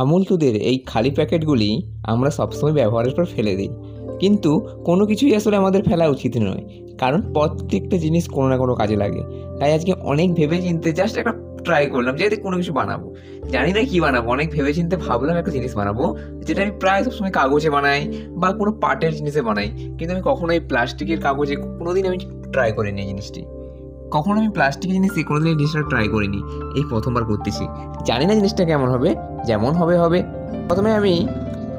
আমুল দুধের এই খালি প্যাকেটগুলি আমরা সবসময় ব্যবহারের পর ফেলে দিই, কিন্তু কোনো কিছুই আসলে আমাদের ফেলা উচিত নয়, কারণ প্রত্যেকটা জিনিস কোনো না কোনো কাজে লাগে। তাই আজকে অনেক ভেবে চিন্তে জাস্ট একটা ট্রাই করলাম যে কোনো কিছু বানাবো। জানি না কি বানাবো, অনেক ভেবে চিন্তে ভাবলাম একটা জিনিস বানাবো যেটা আমি প্রায় সবসময় কাগজে বানাই বা কোনো পাটের জিনিসে বানাই, কিন্তু আমি কখনো এই প্লাস্টিকের কাগজে কোনোদিন আমি ট্রাই করিনি এই জিনিসটি। কখনো আমি প্লাস্টিকের জিনিসে কোনোদিন এই জিনিসটা ট্রাই করিনি, এই প্রথমবার করতেছি। জানি না জিনিসটা কেমন হবে, যেমন হবে হবে। প্রথমে আমি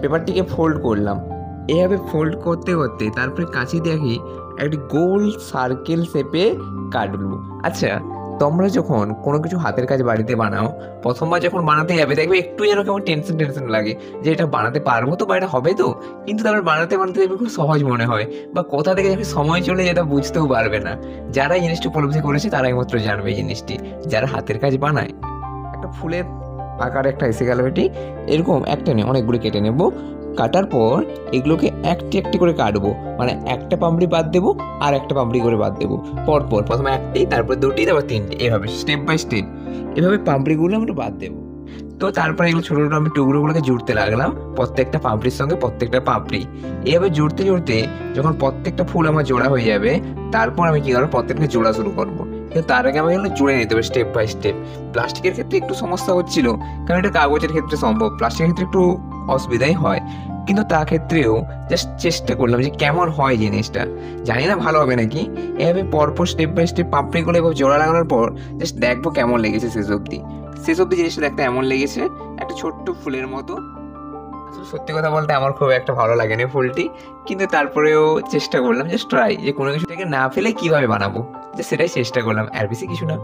পেপারটিকে ফোল্ড করলাম, এভাবে ফোল্ড করতে করতে তারপরে কাঁচি দেখি একটি গোল সার্কেল শেপে কাটবো। আচ্ছা, তোমরা যখন কোনো কিছু হাতের কাজ বাড়িতে বানাও, প্রথমবার যখন বানাতে যাবে দেখবে একটু যেন কেমন টেনশন টেনশন লাগে যে এটা বানাতে পারবো তো বা এটা হবে তো, কিন্তু তারপর বানাতে বানাতে দেখবে খুব সহজ মনে হয়, বা কোথা থেকে যাবে সময় চলে যেটা বুঝতেও পারবে না। যারা এই জিনিসটি উপলব্ধি করেছে তারা একমাত্র জানবে এই জিনিসটি। যারা হাতের কাজ বানায়, একটা ফুলের আকার একটা এসে গেল, এটি এরকম একটা নিয়ে অনেকগুলি কেটে নেব। কাটার পর এগুলোকে একটি একটি করে কাটবো, মানে একটা পাপড়ি বাদ দেবো আর একটা পাপড়ি করে বাদ দেবো পরপর। প্রথমে একটি, তারপর দুটি, তারপর তিনটি, এভাবে স্টেপ বাই স্টেপ এভাবে পাপড়িগুলো আমরা বাদ দেবো। তো তারপরে এগুলো ছোটো ছোটো আমি টুকরোগুলোকে জুড়তে লাগলাম, প্রত্যেকটা পাপড়ির সঙ্গে প্রত্যেকটা পাপড়ি এভাবে জুড়তে জুড়তে যখন প্রত্যেকটা ফুল আমার জোড়া হয়ে যাবে, তারপর আমি কি করবো, প্রত্যেকটা জোড়া শুরু করবো। কিন্তু তার আগে আমাকে এগুলো জুড়ে নিতে হবে স্টেপ বাই স্টেপ। প্লাস্টিকের ক্ষেত্রে একটু সমস্যা হচ্ছিল, কারণ এটা কাগজের ক্ষেত্রে সম্ভব, প্লাস্টিকের ক্ষেত্রে একটু অসুবিধাই হয়। কিন্তু তা ক্ষেত্রেও জাস্ট চেষ্টা করলাম যে কেমন হয় জিনিসটা। জানি না ভালো হবে নাকি। এভাবে পরপর স্টেপ বাই স্টেপ পাপড়িগুলো এভাবে জোড়া লাগানোর পর জাস্ট দেখবো কেমন লেগেছে শেষ অবধি। শেষ অবধি জিনিসটা দেখতে এমন লেগেছে, একটা ছোট্ট ফুলের মতো। আসলে সত্যি কথা বলতে আমার খুব একটা ভালো লাগেনি ফুলটি, কিন্তু তারপরেও চেষ্টা করলাম জাস্ট ট্রাই, যে কোনো কিছু থেকে না ফেলে কিভাবে বানাবো, যে সেটাই চেষ্টা করলাম, আর বেশি কিছু না।